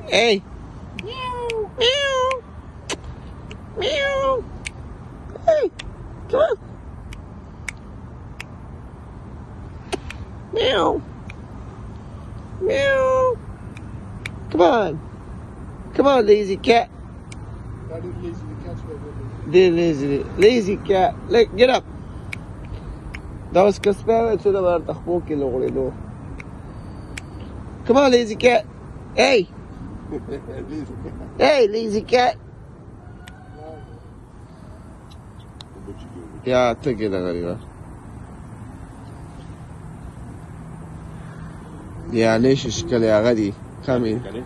Hey. Meow. Meow. Meow. Hey. Come on. Meow. Meow. Come on. Come on, lazy cat. Lazy cat. Look, get up. That was Kaspera to the Bartakbo. Come on, lazy cat. Hey. Hey, lazy cat. Yeah, take it. Yeah, Nish is Kali. Come in.